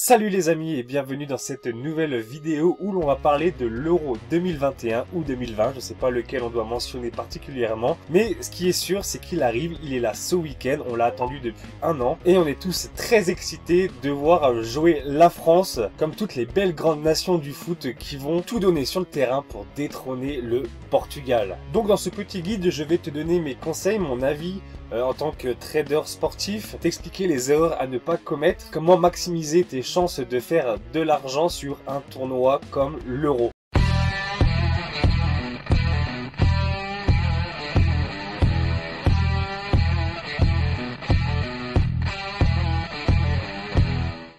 Salut les amis et bienvenue dans cette nouvelle vidéo où l'on va parler de l'Euro 2021 ou 2020, je sais pas lequel on doit mentionner particulièrement, mais ce qui est sûr c'est qu'il arrive, il est là ce week-end, on l'a attendu depuis un an et on est tous très excités de voir jouer la France comme toutes les belles grandes nations du foot qui vont tout donner sur le terrain pour détrôner le Portugal. Donc dans ce petit guide je vais te donner mes conseils, mon avis en tant que trader sportif, t'expliquer les erreurs à ne pas commettre, comment maximiser tes chances de faire de l'argent sur un tournoi comme l'Euro.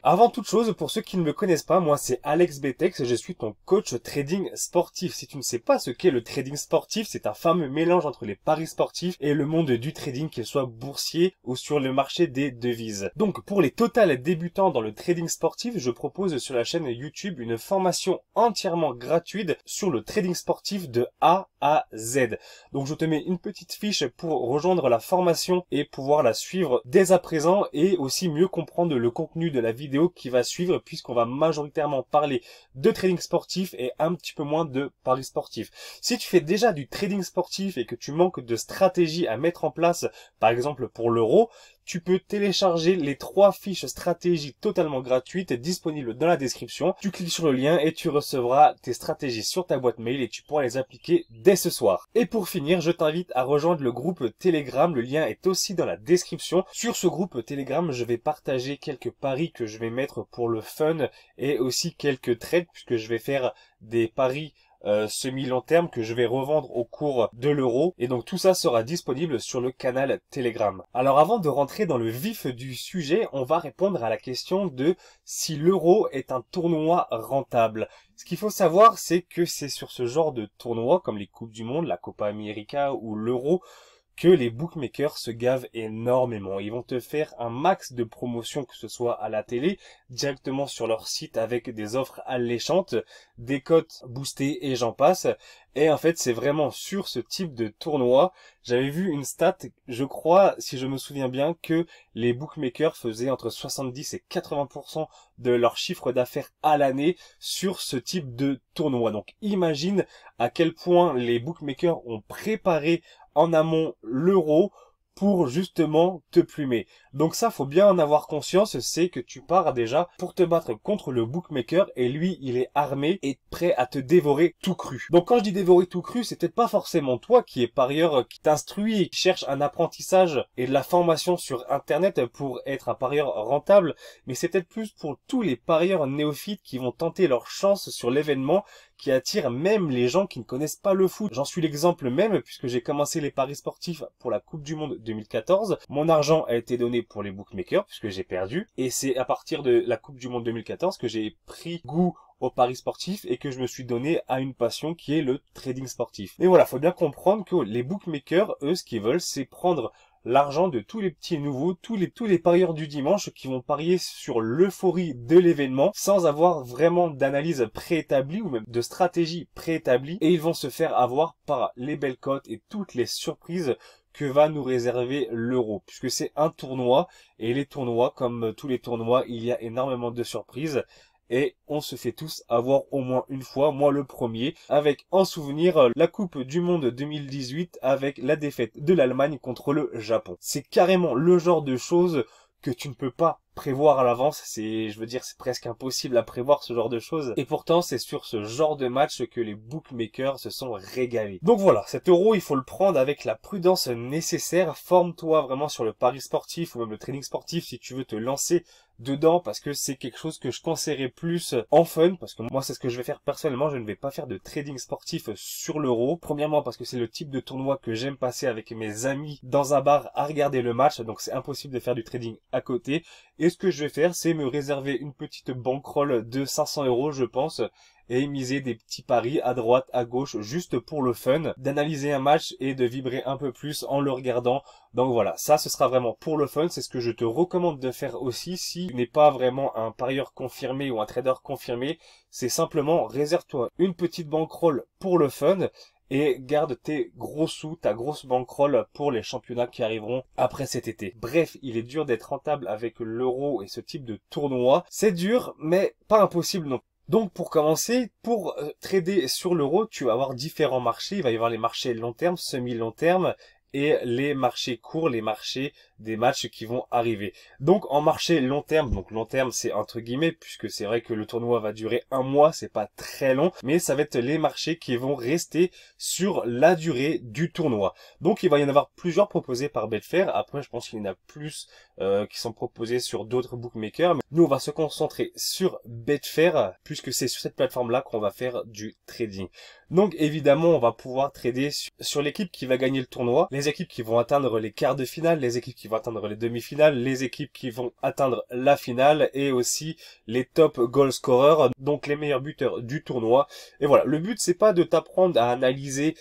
Avant toute chose, pour ceux qui ne me connaissent pas, moi c'est Alex Betex et je suis ton coach trading sportif. Si tu ne sais pas ce qu'est le trading sportif, c'est un fameux mélange entre les paris sportifs et le monde du trading, qu'il soit boursier ou sur le marché des devises. Donc pour les total débutants dans le trading sportif, je propose sur la chaîne YouTube une formation entièrement gratuite sur le trading sportif de A à Z. Donc je te mets une petite fiche pour rejoindre la formation et pouvoir la suivre dès à présent et aussi mieux comprendre le contenu de la vidéo qui va suivre, puisqu'on va majoritairement parler de trading sportif et un petit peu moins de paris sportifs. Si tu fais déjà du trading sportif et que tu manques de stratégie à mettre en place, par exemple pour l'Euro, tu peux télécharger les 3 fiches stratégies totalement gratuites disponibles dans la description. Tu cliques sur le lien et tu recevras tes stratégies sur ta boîte mail et tu pourras les appliquer dès ce soir. Et pour finir, je t'invite à rejoindre le groupe Telegram. Le lien est aussi dans la description. Sur ce groupe Telegram, je vais partager quelques paris que je vais mettre pour le fun et aussi quelques trades puisque je vais faire des paris semi-long terme que je vais revendre au cours de l'Euro, et donc tout ça sera disponible sur le canal Telegram. Alors avant de rentrer dans le vif du sujet, on va répondre à la question de si l'Euro est un tournoi rentable. Ce qu'il faut savoir, c'est que c'est sur ce genre de tournoi comme les Coupes du Monde, la Copa América ou l'Euro que les bookmakers se gavent énormément. Ils vont te faire un max de promotions, que ce soit à la télé, directement sur leur site avec des offres alléchantes, des cotes boostées et j'en passe. Et en fait, c'est vraiment sur ce type de tournoi. J'avais vu une stat, je crois, si je me souviens bien, que les bookmakers faisaient entre 70 et 80% de leur chiffre d'affaires à l'année sur ce type de tournoi. Donc imagine à quel point les bookmakers ont préparé en amont l'Euro pour justement te plumer. Donc ça, faut bien en avoir conscience, c'est que tu pars déjà pour te battre contre le bookmaker et lui, il est armé et prêt à te dévorer tout cru. Donc quand je dis dévorer tout cru, c'est peut-être pas forcément toi qui es parieur, qui t'instruit et qui cherche un apprentissage et de la formation sur Internet pour être un parieur rentable, mais c'est peut-être plus pour tous les parieurs néophytes qui vont tenter leur chance sur l'événement, qui attire même les gens qui ne connaissent pas le foot. J'en suis l'exemple même puisque j'ai commencé les paris sportifs pour la Coupe du Monde 2014. Mon argent a été donné pour les bookmakers puisque j'ai perdu. Et c'est à partir de la Coupe du Monde 2014 que j'ai pris goût au paris sportif et que je me suis donné à une passion qui est le trading sportif. Et voilà, faut bien comprendre que les bookmakers, eux, ce qu'ils veulent, c'est prendre l'argent de tous les petits nouveaux, tous les parieurs du dimanche qui vont parier sur l'euphorie de l'événement sans avoir vraiment d'analyse préétablie ou même de stratégie préétablie, et ils vont se faire avoir par les belles cotes et toutes les surprises que va nous réserver l'Euro, puisque c'est un tournoi, et les tournois, comme tous les tournois, il y a énormément de surprises. Et on se fait tous avoir au moins une fois, moi le premier, avec en souvenir la Coupe du Monde 2018 avec la défaite de l'Allemagne contre le Japon. C'est carrément le genre de choses que tu ne peux pas prévoir à l'avance, c'est presque impossible à prévoir ce genre de choses. Et pourtant, c'est sur ce genre de match que les bookmakers se sont régalés. Donc voilà, cet euro, il faut le prendre avec la prudence nécessaire. Forme-toi vraiment sur le pari sportif ou même le trading sportif si tu veux te lancer dedans, parce que c'est quelque chose que je conseillerais plus en fun, parce que moi c'est ce que je vais faire personnellement. Je ne vais pas faire de trading sportif sur l'Euro, premièrement parce que c'est le type de tournoi que j'aime passer avec mes amis dans un bar à regarder le match, donc c'est impossible de faire du trading à côté. Et ce que je vais faire, c'est me réserver une petite bankroll de 500 € je pense, et miser des petits paris à droite, à gauche, juste pour le fun, d'analyser un match et de vibrer un peu plus en le regardant. Donc voilà, ça ce sera vraiment pour le fun, c'est ce que je te recommande de faire aussi si tu n'es pas vraiment un parieur confirmé ou un trader confirmé. C'est simplement réserve-toi une petite bankroll pour le fun et garde tes gros sous, ta grosse bankroll pour les championnats qui arriveront après cet été. Bref, il est dur d'être rentable avec l'euro et ce type de tournoi. C'est dur, mais pas impossible non. Donc pour commencer, pour trader sur l'euro, tu vas avoir différents marchés. Il va y avoir les marchés long terme, semi-long terme et les marchés courts, les marchés des matchs qui vont arriver. Donc en marché long terme, donc long terme c'est entre guillemets, puisque c'est vrai que le tournoi va durer un mois, c'est pas très long, mais ça va être les marchés qui vont rester sur la durée du tournoi. Donc il va y en avoir plusieurs proposés par Betfair. Après je pense qu'il y en a plus qui sont proposés sur d'autres bookmakers. Mais nous on va se concentrer sur Betfair, puisque c'est sur cette plateforme là qu'on va faire du trading. Donc évidemment on va pouvoir trader sur l'équipe qui va gagner le tournoi, les équipes qui vont atteindre les quarts de finale, les équipes qui vont atteindre les demi-finales, les équipes qui vont atteindre la finale et aussi les top goal scorers, donc les meilleurs buteurs du tournoi. Et voilà, le but c'est pas de t'apprendre à analyser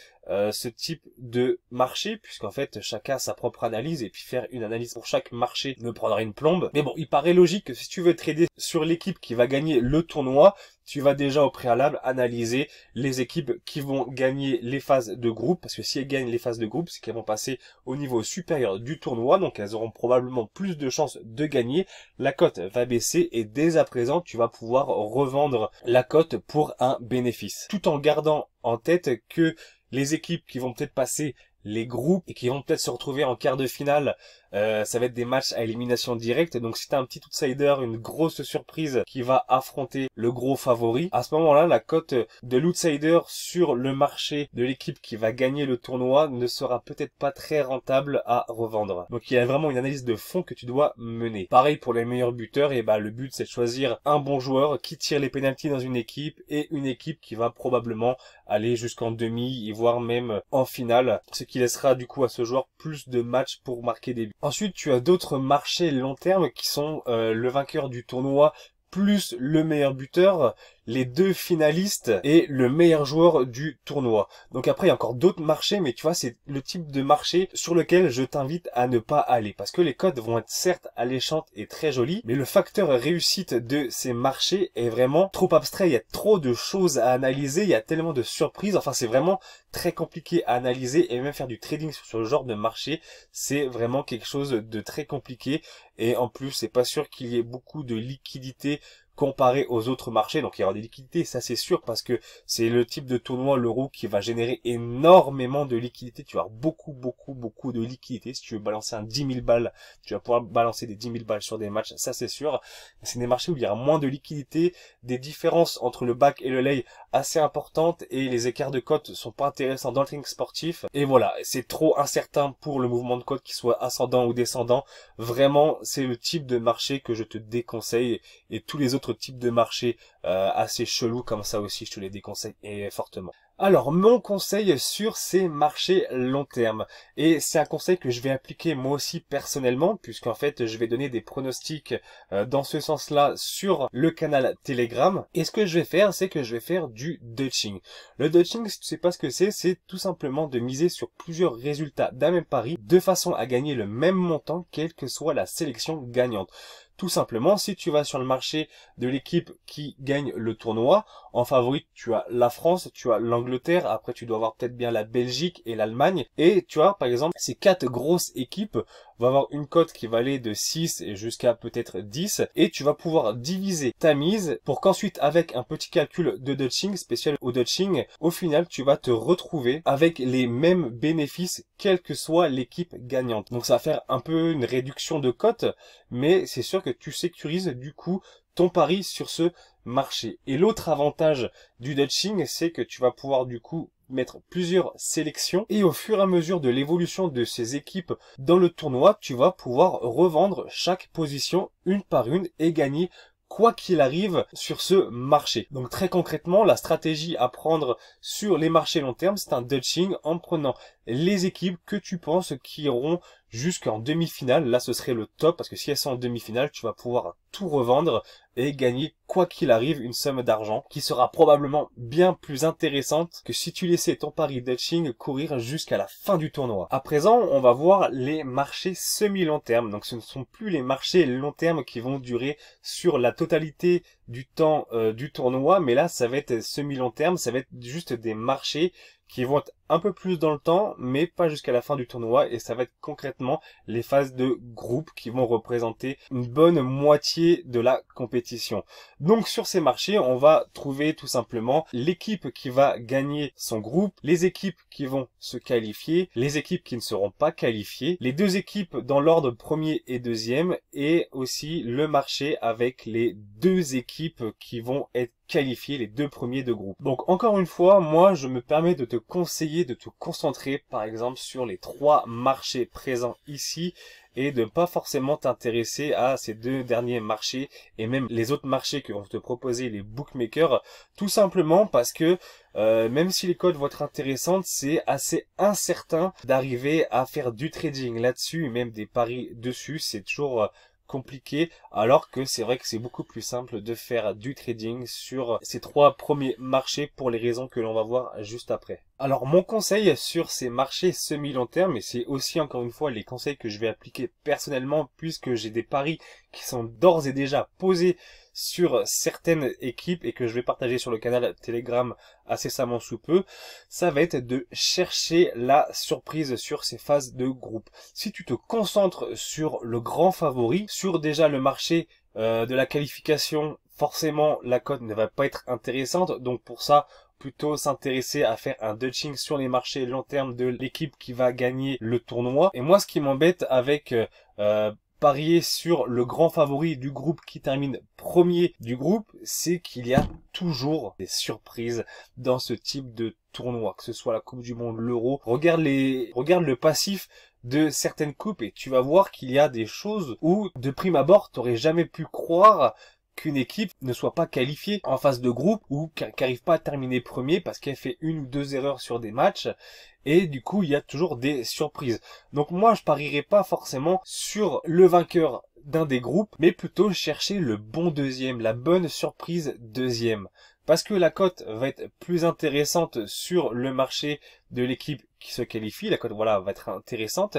ce type de marché, puisqu'en fait chacun a sa propre analyse et puis faire une analyse pour chaque marché me prendra une plombe. Mais bon, il paraît logique que si tu veux trader sur l'équipe qui va gagner le tournoi, tu vas déjà au préalable analyser les équipes qui vont gagner les phases de groupe, parce que si elles gagnent les phases de groupe, c'est qu'elles vont passer au niveau supérieur du tournoi, donc elles auront probablement plus de chances de gagner. La cote va baisser et dès à présent, tu vas pouvoir revendre la cote pour un bénéfice, tout en gardant en tête que les équipes qui vont peut-être passer les groupes et qui vont peut-être se retrouver en quart de finale, ça va être des matchs à élimination directe. Donc si t'as un petit outsider, une grosse surprise qui va affronter le gros favori, à ce moment-là, la cote de l'outsider sur le marché de l'équipe qui va gagner le tournoi ne sera peut-être pas très rentable à revendre. Donc il y a vraiment une analyse de fond que tu dois mener. Pareil pour les meilleurs buteurs, et le but c'est de choisir un bon joueur qui tire les pénaltys dans une équipe et une équipe qui va probablement aller jusqu'en demi, voire même en finale, ce qui laissera du coup à ce joueur plus de matchs pour marquer des buts. Ensuite, tu as d'autres marchés long terme qui sont le vainqueur du tournoi plus le meilleur buteur, les deux finalistes et le meilleur joueur du tournoi. Donc après, il y a encore d'autres marchés, mais tu vois, c'est le type de marché sur lequel je t'invite à ne pas aller, parce que les cotes vont être certes alléchantes et très jolies, mais le facteur réussite de ces marchés est vraiment trop abstrait. Il y a trop de choses à analyser, il y a tellement de surprises, enfin c'est vraiment très compliqué à analyser, et même faire du trading sur ce genre de marché, c'est vraiment quelque chose de très compliqué, et en plus, c'est pas sûr qu'il y ait beaucoup de liquidité comparé aux autres marchés. Donc il y aura des liquidités, ça c'est sûr, parce que c'est le type de tournoi, l'euro, qui va générer énormément de liquidités. Tu vas avoir beaucoup de liquidités. Si tu veux balancer un 10 000 balles, tu vas pouvoir balancer des 10 000 balles sur des matchs, ça c'est sûr. C'est des marchés où il y aura moins de liquidités, des différences entre le back et le lay assez importantes, et les écarts de cote sont pas intéressants dans le trading sportif. Et voilà, c'est trop incertain pour le mouvement de cote, qui soit ascendant ou descendant. Vraiment, c'est le type de marché que je te déconseille, et tous les autres types de marchés assez chelous comme ça aussi, je te les déconseille et fortement. Alors, mon conseil sur ces marchés long terme, et c'est un conseil que je vais appliquer moi aussi personnellement, puisqu'en fait je vais donner des pronostics dans ce sens-là sur le canal Telegram. Et ce que je vais faire, c'est que je vais faire du Dutching. Le Dutching, si tu sais pas ce que c'est tout simplement de miser sur plusieurs résultats d'un même pari, de façon à gagner le même montant, quelle que soit la sélection gagnante. Tout simplement, si tu vas sur le marché de l'équipe qui gagne le tournoi, en favori, tu as la France, tu as l'Angleterre, après tu dois avoir peut-être bien la Belgique et l'Allemagne, et tu as par exemple ces quatre grosses équipes vont avoir une cote qui va aller de 6 et jusqu'à peut-être 10, et tu vas pouvoir diviser ta mise pour qu'ensuite, avec un petit calcul de Dutching, spécial au Dutching, au final tu vas te retrouver avec les mêmes bénéfices quelle que soit l'équipe gagnante. Donc ça va faire un peu une réduction de cote, mais c'est sûr que tu sécurises du coup ton pari sur ce marché. Et l'autre avantage du Dutching, c'est que tu vas pouvoir du coup mettre plusieurs sélections, et au fur et à mesure de l'évolution de ces équipes dans le tournoi, tu vas pouvoir revendre chaque position une par une et gagner quoi qu'il arrive sur ce marché. Donc très concrètement, la stratégie à prendre sur les marchés long terme, c'est un Dutching en prenant les équipes que tu penses qui iront jusqu'en demi-finale. Là, ce serait le top, parce que si elles sont en demi-finale, tu vas pouvoir tout revendre et gagner quoi qu'il arrive une somme d'argent qui sera probablement bien plus intéressante que si tu laissais ton pari Dutching courir jusqu'à la fin du tournoi. À présent, on va voir les marchés semi-long terme. Donc ce ne sont plus les marchés long terme qui vont durer sur la totalité du temps du tournoi, mais là ça va être semi-long terme, ça va être juste des marchés qui vont être un peu plus dans le temps, mais pas jusqu'à la fin du tournoi, et ça va être concrètement les phases de groupe qui vont représenter une bonne moitié de la compétition. Donc sur ces marchés, on va trouver tout simplement l'équipe qui va gagner son groupe, les équipes qui vont se qualifier, les équipes qui ne seront pas qualifiées, les deux équipes dans l'ordre premier et deuxième, et aussi le marché avec les deux équipes qui vont être qualifiées, les deux premiers de groupe. Donc encore une fois, moi je me permets de te conseiller de te concentrer par exemple sur les 3 marchés présents ici et de pas forcément t'intéresser à ces 2 derniers marchés et même les autres marchés que vont te proposer les bookmakers, tout simplement parce que même si les codes vont être intéressantes, c'est assez incertain d'arriver à faire du trading là-dessus et même des paris dessus, c'est toujours compliqué, alors que c'est vrai que c'est beaucoup plus simple de faire du trading sur ces 3 premiers marchés pour les raisons que l'on va voir juste après. Alors mon conseil sur ces marchés semi-long terme, et c'est aussi encore une fois les conseils que je vais appliquer personnellement puisque j'ai des paris qui sont d'ores et déjà posés sur certaines équipes et que je vais partager sur le canal Telegram incessamment sous peu, ça va être de chercher la surprise sur ces phases de groupe. Si tu te concentres sur le grand favori, sur déjà le marché de la qualification, forcément la cote ne va pas être intéressante, donc pour ça plutôt s'intéresser à faire un Dutching sur les marchés long terme de l'équipe qui va gagner le tournoi. Et moi ce qui m'embête avec parier sur le grand favori du groupe qui termine premier du groupe, c'est qu'il y a toujours des surprises dans ce type de tournoi, que ce soit la Coupe du Monde, l'Euro. Regarde le passif de certaines coupes et tu vas voir qu'il y a des choses où de prime abord t'aurais jamais pu croire qu'une équipe ne soit pas qualifiée en phase de groupe ou qu'arrive pas à terminer premier parce qu'elle fait 1 ou 2 erreurs sur des matchs. Et du coup, il y a toujours des surprises. Donc moi, je parierais pas forcément sur le vainqueur d'un des groupes, mais plutôt chercher le bon deuxième, la bonne surprise deuxième. Parce que la cote va être plus intéressante sur le marché de l'équipe qui se qualifie. La cote, voilà, va être intéressante.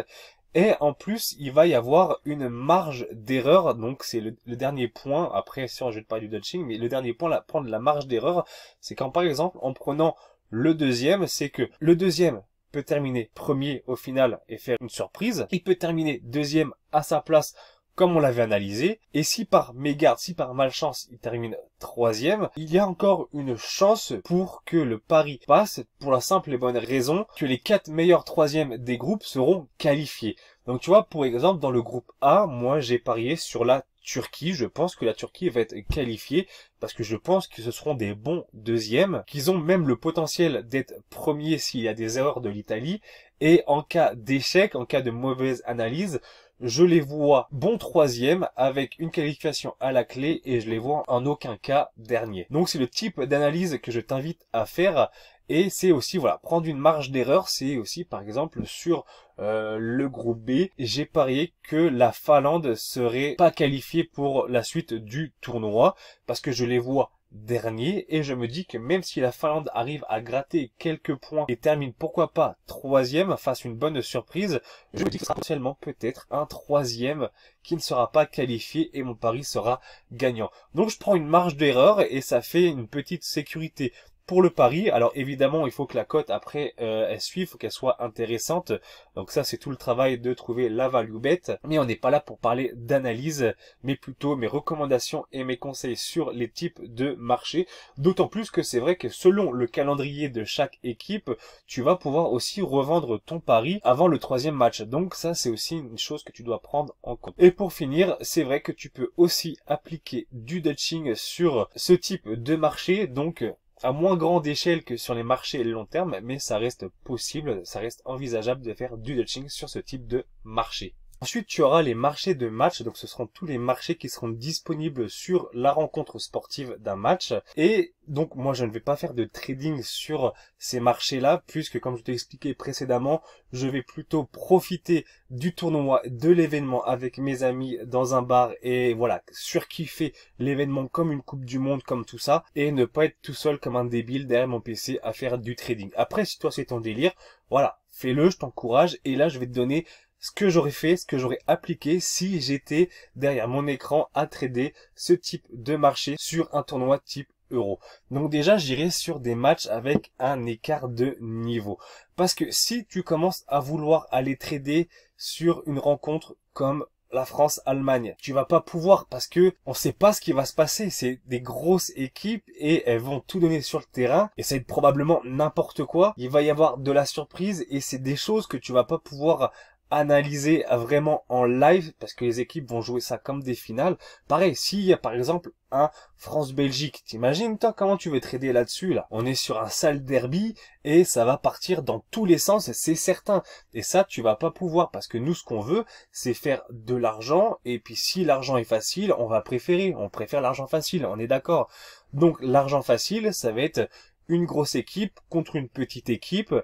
Et en plus, il va y avoir une marge d'erreur. Donc c'est le dernier point. Après, si je vais te parler du Dutching, mais le dernier point, prendre la marge d'erreur, c'est quand par exemple, en prenant le deuxième, c'est que le deuxième peut terminer premier au final et faire une surprise. Il peut terminer deuxième à sa place comme on l'avait analysé. Et si par mégarde, si par malchance, il termine troisième, il y a encore une chance pour que le pari passe pour la simple et bonne raison que les 4 meilleurs troisièmes des groupes seront qualifiés. Donc tu vois, pour exemple, dans le groupe A, moi j'ai parié sur la Turquie. Je pense que la Turquie va être qualifiée parce que je pense que ce seront des bons deuxièmes, qu'ils ont même le potentiel d'être premiers s'il y a des erreurs de l'Italie. Et en cas d'échec, en cas de mauvaise analyse, je les vois bons troisième avec une qualification à la clé et je les vois en aucun cas dernier. Donc c'est le type d'analyse que je t'invite à faire et c'est aussi voilà prendre une marge d'erreur. C'est aussi par exemple sur le groupe B, j'ai parié que la Finlande serait pas qualifiée pour la suite du tournoi parce que je les vois dernier et je me dis que même si la Finlande arrive à gratter quelques points et termine pourquoi pas troisième, fasse une bonne surprise, je me dis que ce sera potentiellement peut-être un troisième qui ne sera pas qualifié et mon pari sera gagnant. Donc je prends une marge d'erreur et ça fait une petite sécurité pour le pari. Alors évidemment il faut que la cote après elle suive, il faut qu'elle soit intéressante, donc ça c'est tout le travail de trouver la value bet, mais on n'est pas là pour parler d'analyse mais plutôt mes recommandations et mes conseils sur les types de marchés, d'autant plus que c'est vrai que selon le calendrier de chaque équipe tu vas pouvoir aussi revendre ton pari avant le troisième match, donc ça c'est aussi une chose que tu dois prendre en compte. Et pour finir, c'est vrai que tu peux aussi appliquer du Dutching sur ce type de marché, donc à moins grande échelle que sur les marchés long terme, mais ça reste possible, ça reste envisageable de faire du Dutching sur ce type de marché. Ensuite, tu auras les marchés de match, donc ce seront tous les marchés qui seront disponibles sur la rencontre sportive d'un match. Et donc, moi, je ne vais pas faire de trading sur ces marchés-là, puisque, comme je t'ai expliqué précédemment, je vais plutôt profiter du tournoi, de l'événement avec mes amis dans un bar et voilà, surkiffer l'événement comme une coupe du monde, comme tout ça, et ne pas être tout seul comme un débile derrière mon PC à faire du trading. Après, si toi c'est ton délire, voilà, fais-le, je t'encourage, et là, je vais te donner ce que j'aurais fait, ce que j'aurais appliqué si j'étais derrière mon écran à trader ce type de marché sur un tournoi type euro. Donc déjà, j'irai sur des matchs avec un écart de niveau. Parce que si tu commences à vouloir aller trader sur une rencontre comme la France-Allemagne, tu vas pas pouvoir parce que on sait pas ce qui va se passer. C'est des grosses équipes et elles vont tout donner sur le terrain et ça va être probablement n'importe quoi. Il va y avoir de la surprise et c'est des choses que tu vas pas pouvoir analyser vraiment en live parce que les équipes vont jouer ça comme des finales. Pareil, s'il y a par exemple un France-Belgique, t'imagines toi comment tu veux trader là-dessus là? On est sur un sale derby et ça va partir dans tous les sens, c'est certain. Et ça, tu vas pas pouvoir parce que nous, ce qu'on veut, c'est faire de l'argent et puis si l'argent est facile, on préfère l'argent facile, on est d'accord. Donc l'argent facile, ça va être une grosse équipe contre une petite équipe.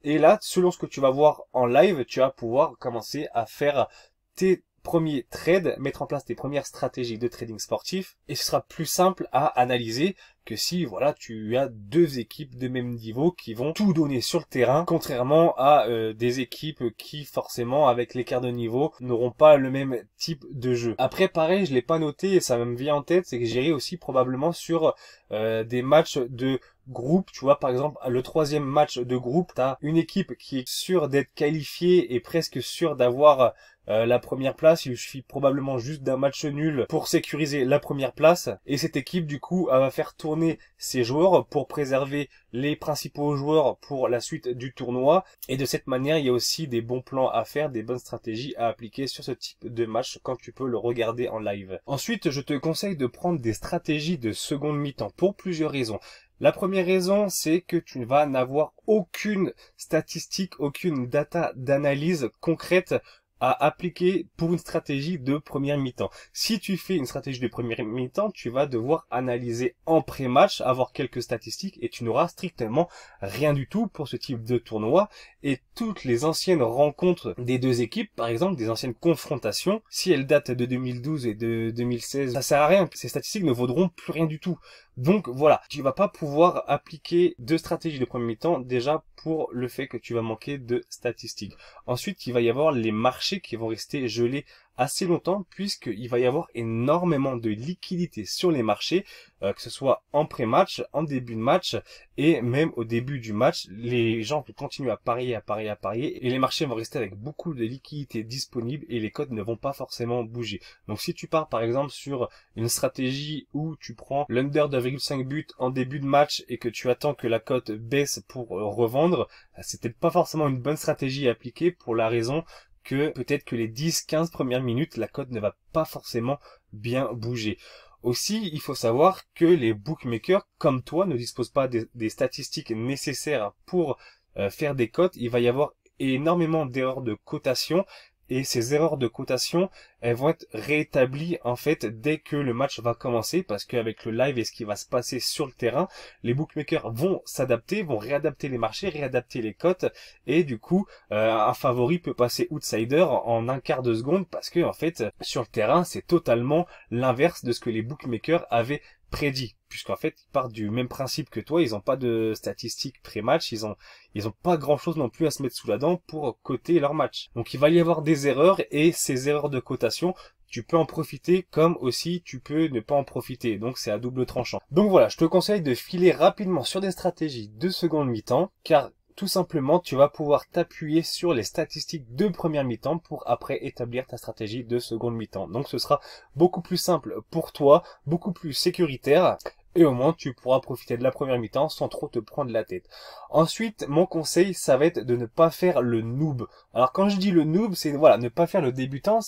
Et là, selon ce que tu vas voir en live, tu vas pouvoir commencer à faire tes premiers trades, mettre en place tes premières stratégies de trading sportif. Et ce sera plus simple à analyser que si, voilà, tu as deux équipes de même niveau qui vont tout donner sur le terrain, contrairement à des équipes qui, forcément, avec l'écart de niveau, n'auront pas le même type de jeu. Après, pareil, je l'ai pas noté et ça me vient en tête, c'est que j'irai aussi probablement sur des matchs de groupe, tu vois, par exemple, le troisième match de groupe, t'as une équipe qui est sûre d'être qualifiée et presque sûre d'avoir la première place. Il suffit probablement juste d'un match nul pour sécuriser la première place. Et cette équipe, du coup, elle va faire tourner ses joueurs pour préserver les principaux joueurs pour la suite du tournoi. Et de cette manière, il y a aussi des bons plans à faire, des bonnes stratégies à appliquer sur ce type de match quand tu peux le regarder en live. Ensuite, je te conseille de prendre des stratégies de seconde mi-temps pour plusieurs raisons. La première raison, c'est que tu vas n'avoir aucune statistique, aucune data d'analyse concrète à appliquer pour une stratégie de première mi-temps. Si tu fais une stratégie de première mi-temps, tu vas devoir analyser en pré-match, avoir quelques statistiques et tu n'auras strictement rien du tout pour ce type de tournoi. Et toutes les anciennes rencontres des deux équipes, par exemple des anciennes confrontations, si elles datent de 2012 et de 2016, ça sert à rien. Ces statistiques ne vaudront plus rien du tout. Donc voilà, tu vas pas pouvoir appliquer deux stratégies de premier mi-temps déjà pour le fait que tu vas manquer de statistiques. Ensuite, il va y avoir les marchés qui vont rester gelés assez longtemps puisqu'il va y avoir énormément de liquidité sur les marchés, que ce soit en pré-match, en début de match et même au début du match. Les gens vont continuer à parier et les marchés vont rester avec beaucoup de liquidité disponible et les cotes ne vont pas forcément bouger. Donc si tu pars par exemple sur une stratégie où tu prends l'under de 2,5 buts en début de match et que tu attends que la cote baisse pour revendre, c'est peut-être pas forcément une bonne stratégie à appliquer pour la raison que peut-être que les 10-15 premières minutes, la cote ne va pas forcément bien bouger. Aussi, il faut savoir que les bookmakers, comme toi, ne disposent pas des statistiques nécessaires pour faire des cotes. Il va y avoir énormément d'erreurs de cotation. Et ces erreurs de cotation, elles vont être rétablies en fait dès que le match va commencer parce qu'avec le live et ce qui va se passer sur le terrain, les bookmakers vont s'adapter, vont réadapter les marchés, réadapter les cotes et du coup un favori peut passer outsider en un quart de seconde parce que en fait sur le terrain c'est totalement l'inverse de ce que les bookmakers avaient prédit, puisqu'en fait ils partent du même principe que toi, ils n'ont pas de statistiques pré-match, ils ont pas grand chose non plus à se mettre sous la dent pour coter leur match. Donc il va y avoir des erreurs et ces erreurs de cotation, tu peux en profiter comme aussi tu peux ne pas en profiter, donc c'est à double tranchant. Donc voilà, je te conseille de filer rapidement sur des stratégies de seconde mi-temps, car tout simplement, tu vas pouvoir t'appuyer sur les statistiques de première mi-temps pour après établir ta stratégie de seconde mi-temps. Donc ce sera beaucoup plus simple pour toi, beaucoup plus sécuritaire. Et au moins, tu pourras profiter de la première mi-temps sans trop te prendre la tête. Ensuite, mon conseil, ça va être de ne pas faire le noob. Alors, quand je dis le noob, c'est, voilà, ne pas faire le débutant,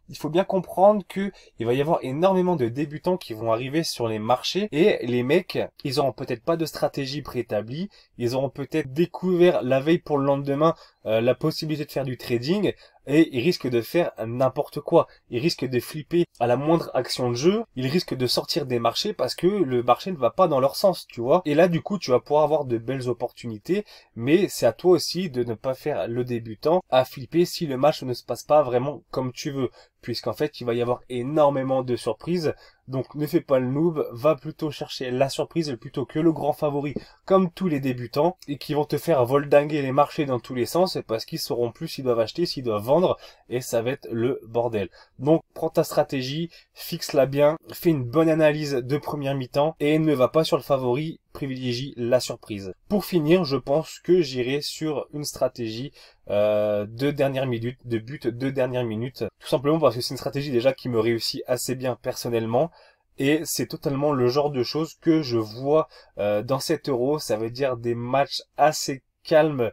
il faut bien comprendre que il va y avoir énormément de débutants qui vont arriver sur les marchés et les mecs, ils auront peut-être pas de stratégie préétablie, ils auront peut-être découvert la veille pour le lendemain la possibilité de faire du trading. et il risque de faire n'importe quoi. Il risque de flipper à la moindre action de jeu, il risque de sortir des marchés parce que le marché ne va pas dans leur sens, tu vois. Et là, du coup, tu vas pouvoir avoir de belles opportunités, mais c'est à toi aussi de ne pas faire le débutant à flipper si le match ne se passe pas vraiment comme tu veux, puisqu'en fait, il va y avoir énormément de surprises. Donc ne fais pas le noob, va plutôt chercher la surprise plutôt que le grand favori, comme tous les débutants, et qui vont te faire voldinguer les marchés dans tous les sens, parce qu'ils sauront plus s'ils doivent acheter, s'ils doivent vendre, et ça va être le bordel. Donc prends ta stratégie, fixe-la bien, fais une bonne analyse de première mi-temps, et ne va pas sur le favori, privilégie la surprise. Pour finir, je pense que j'irai sur une stratégie de dernière minute, de but de dernière minute, tout simplement parce que c'est une stratégie déjà qui me réussit assez bien personnellement, et c'est totalement le genre de choses que je vois dans cet Euro. Ça veut dire des matchs assez calmes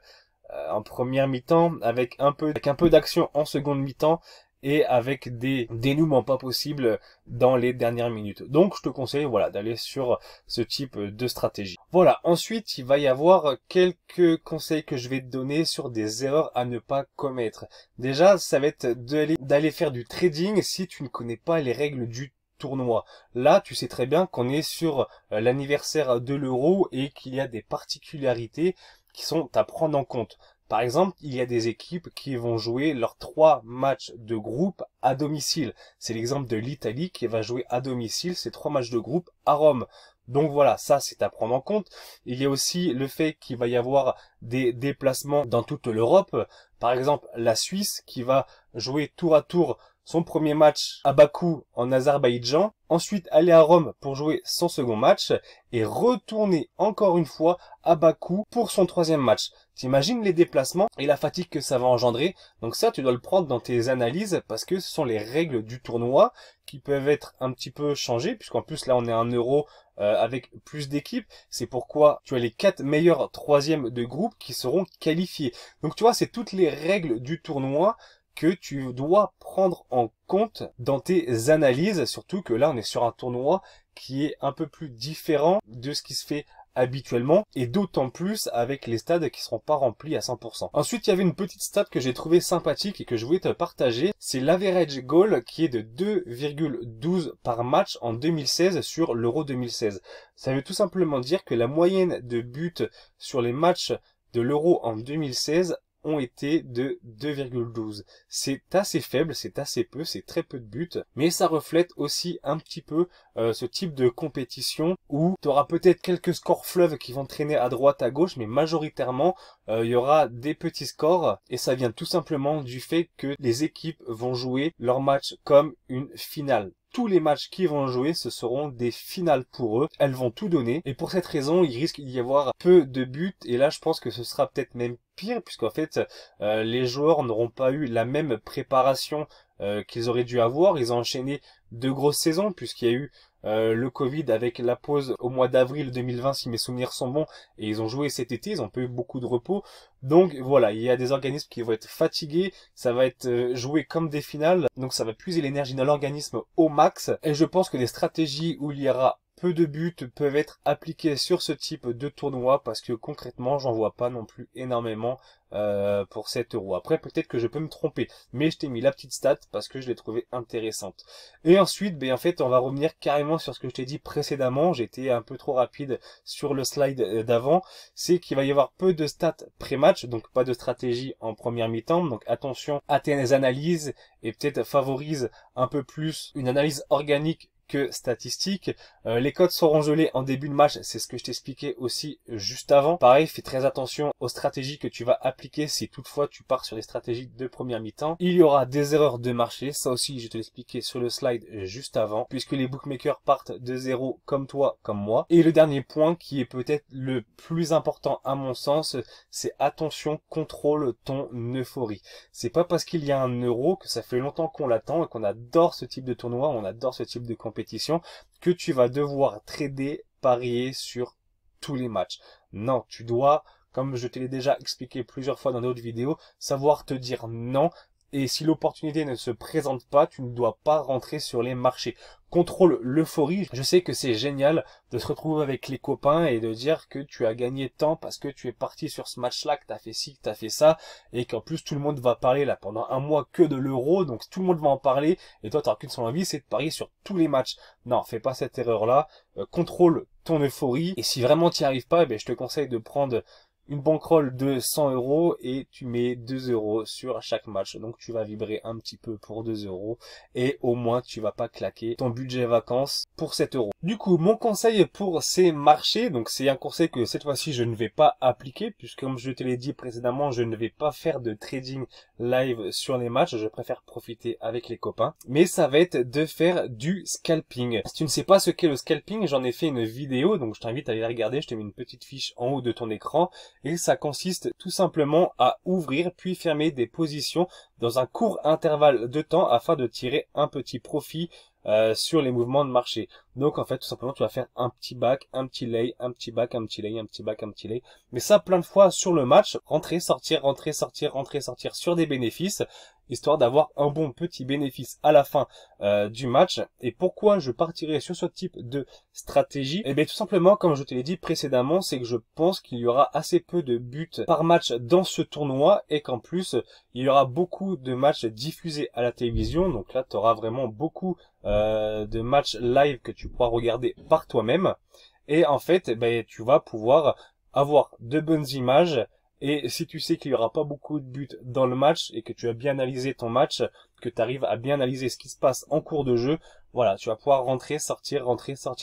en première mi-temps, avec un peu d'action en seconde mi-temps, et avec des dénouements pas possibles dans les dernières minutes. Donc je te conseille voilà d'aller sur ce type de stratégie. Voilà, ensuite il va y avoir quelques conseils que je vais te donner sur des erreurs à ne pas commettre. Déjà, ça va être d'aller faire du trading si tu ne connais pas les règles du tournoi. Là, tu sais très bien qu'on est sur l'anniversaire de l'Euro et qu'il y a des particularités qui sont à prendre en compte. Par exemple, il y a des équipes qui vont jouer leurs 3 matchs de groupe à domicile. C'est l'exemple de l'Italie qui va jouer à domicile ses 3 matchs de groupe à Rome. Donc voilà, ça c'est à prendre en compte. Il y a aussi le fait qu'il va y avoir des déplacements dans toute l'Europe. Par exemple, la Suisse qui va jouer tour à tour son premier match à Bakou en Azerbaïdjan, ensuite aller à Rome pour jouer son second match et retourner encore une fois à Bakou pour son troisième match. T'imagines les déplacements et la fatigue que ça va engendrer. Donc ça, tu dois le prendre dans tes analyses parce que ce sont les règles du tournoi qui peuvent être un petit peu changées, puisqu'en plus là on est un Euro avec plus d'équipes. C'est pourquoi tu as les 4 meilleurs troisièmes de groupe qui seront qualifiés. Donc tu vois, c'est toutes les règles du tournoi que tu dois prendre en compte dans tes analyses, surtout que là on est sur un tournoi qui est un peu plus différent de ce qui se fait habituellement, et d'autant plus avec les stades qui seront pas remplis à 100%. Ensuite, il y avait une petite stat que j'ai trouvé sympathique et que je voulais te partager, c'est l'average goal qui est de 2,12 par match en 2016 sur l'Euro 2016. Ça veut tout simplement dire que la moyenne de buts sur les matchs de l'Euro en 2016 ont été de 2,12. C'est assez faible, c'est assez peu, c'est très peu de buts, mais ça reflète aussi un petit peu ce type de compétition où tu auras peut-être quelques scores fleuves qui vont traîner à droite, à gauche, mais majoritairement il y aura des petits scores, et ça vient tout simplement du fait que les équipes vont jouer leur match comme une finale. Tous les matchs qu'ils vont jouer, ce seront des finales pour eux. Elles vont tout donner. Et pour cette raison, il risque d'y avoir peu de buts. Et là, je pense que ce sera peut-être même pire, puisqu'en fait, les joueurs n'auront pas eu la même préparation qu'ils auraient dû avoir. Ils ont enchaîné 2 grosses saisons, puisqu'il y a eu le Covid avec la pause au mois d'avril 2020, si mes souvenirs sont bons, et ils ont joué cet été, ils ont pas eu beaucoup de repos. Donc voilà, il y a des organismes qui vont être fatigués, ça va être joué comme des finales, donc ça va puiser l'énergie dans l'organisme au max, et je pense que des stratégies où il y aura peu de buts peuvent être appliquées sur ce type de tournoi, parce que concrètement j'en vois pas non plus énormément pour cet Euro. Après peut-être que je peux me tromper, mais je t'ai mis la petite stat parce que je l'ai trouvée intéressante. Et ensuite, ben en fait on va revenir carrément sur ce que je t'ai dit précédemment, j'étais un peu trop rapide sur le slide d'avant, c'est qu'il va y avoir peu de stats pré-match, donc pas de stratégie en première mi-temps, donc attention à tes analyses et peut-être favorise un peu plus une analyse organique que statistique. Les codes seront gelés en début de match, c'est ce que je t'expliquais aussi juste avant. Pareil, fais très attention aux stratégies que tu vas appliquer si toutefois tu pars sur les stratégies de première mi-temps. Il y aura des erreurs de marché, ça aussi je te l'expliquais sur le slide juste avant, puisque les bookmakers partent de zéro comme toi, comme moi. Et le dernier point qui est peut-être le plus important à mon sens, c'est attention, contrôle ton euphorie. C'est pas parce qu'il y a un Euro que ça fait longtemps qu'on l'attend et qu'on adore ce type de tournoi, on adore ce type de compétition, que tu vas devoir trader, parier sur tous les matchs. Non, tu dois, comme je te l'ai déjà expliqué plusieurs fois dans d'autres vidéos, savoir te dire non et si l'opportunité ne se présente pas, tu ne dois pas rentrer sur les marchés. Contrôle l'euphorie. Je sais que c'est génial de se retrouver avec les copains et de dire que tu as gagné tant parce que tu es parti sur ce match-là, que tu as fait ci, que tu as fait ça, et qu'en plus tout le monde va parler là pendant un mois que de l'euro, donc tout le monde va en parler, et toi tu n'auras qu'une seule envie, c'est de parier sur tous les matchs. Non, fais pas cette erreur-là, contrôle ton euphorie, et si vraiment tu n'y arrives pas, je te conseille de prendre une bankroll de 100 € et tu mets 2 € sur chaque match. Donc tu vas vibrer un petit peu pour 2 € et au moins tu vas pas claquer ton budget vacances pour 7 €. Du coup, mon conseil pour ces marchés, donc c'est un conseil que cette fois-ci je ne vais pas appliquer puisque comme je te l'ai dit précédemment, je ne vais pas faire de trading live sur les matchs. Je préfère profiter avec les copains. Mais ça va être de faire du scalping. Si tu ne sais pas ce qu'est le scalping, j'en ai fait une vidéo, donc je t'invite à aller regarder. Je te mets une petite fiche en haut de ton écran. Et ça consiste tout simplement à ouvrir puis fermer des positions dans un court intervalle de temps afin de tirer un petit profit sur les mouvements de marché. Donc en fait tout simplement tu vas faire un petit back, un petit lay, un petit back, un petit lay, un petit back, un petit lay. Mais ça plein de fois sur le match, rentrer, sortir, rentrer, sortir, rentrer, sortir sur des bénéfices, histoire d'avoir un bon petit bénéfice à la fin du match. Et pourquoi je partirais sur ce type de stratégie? Eh bien tout simplement comme je te l'ai dit précédemment, c'est que je pense qu'il y aura assez peu de buts par match dans ce tournoi et qu'en plus il y aura beaucoup de matchs diffusés à la télévision. Donc là tu auras vraiment beaucoup de matchs live que tu pourras regarder par toi-même. Et en fait, tu vas pouvoir avoir de bonnes images. Et si tu sais qu'il y aura pas beaucoup de buts dans le match et que tu as bien analysé ton match, que tu arrives à bien analyser ce qui se passe en cours de jeu, voilà, tu vas pouvoir rentrer, sortir,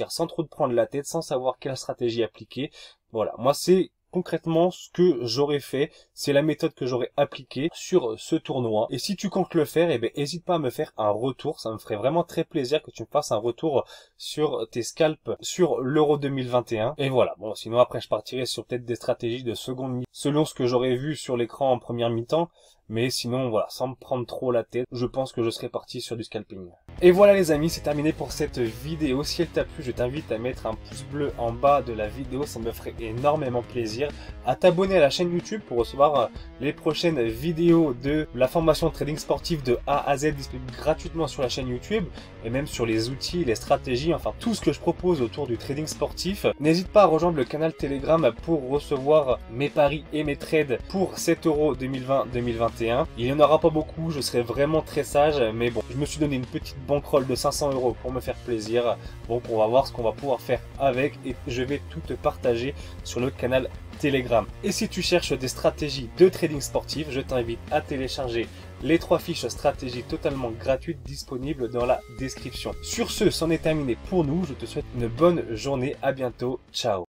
sans trop te prendre la tête, sans savoir quelle stratégie appliquer. Voilà, moi c'est concrètement ce que j'aurais fait, c'est la méthode que j'aurais appliquée sur ce tournoi. Et si tu comptes le faire, hésite pas à me faire un retour, ça me ferait vraiment très plaisir que tu me fasses un retour sur tes scalps sur l'Euro 2021. Et voilà, bon sinon après je partirai sur peut-être des stratégies de seconde mi selon ce que j'aurais vu sur l'écran en première mi-temps. Mais sinon, voilà, sans me prendre trop la tête, je pense que je serai parti sur du scalping. Et voilà les amis, c'est terminé pour cette vidéo. Si elle t'a plu, je t'invite à mettre un pouce bleu en bas de la vidéo, ça me ferait énormément plaisir. À t'abonner à la chaîne YouTube pour recevoir les prochaines vidéos de la formation de trading sportif de A à Z disponible gratuitement sur la chaîne YouTube. Et même sur les outils, les stratégies, enfin tout ce que je propose autour du trading sportif. N'hésite pas à rejoindre le canal Telegram pour recevoir mes paris et mes trades pour cet Euro 2020-2021. Il n'y en aura pas beaucoup, je serai vraiment très sage, mais bon, je me suis donné une petite bankroll de 500 € pour me faire plaisir. Donc on va voir ce qu'on va pouvoir faire avec et je vais tout te partager sur le canal Telegram. Et si tu cherches des stratégies de trading sportif, je t'invite à télécharger les 3 fiches stratégies totalement gratuites disponibles dans la description. Sur ce, c'en est terminé pour nous. Je te souhaite une bonne journée. À bientôt. Ciao.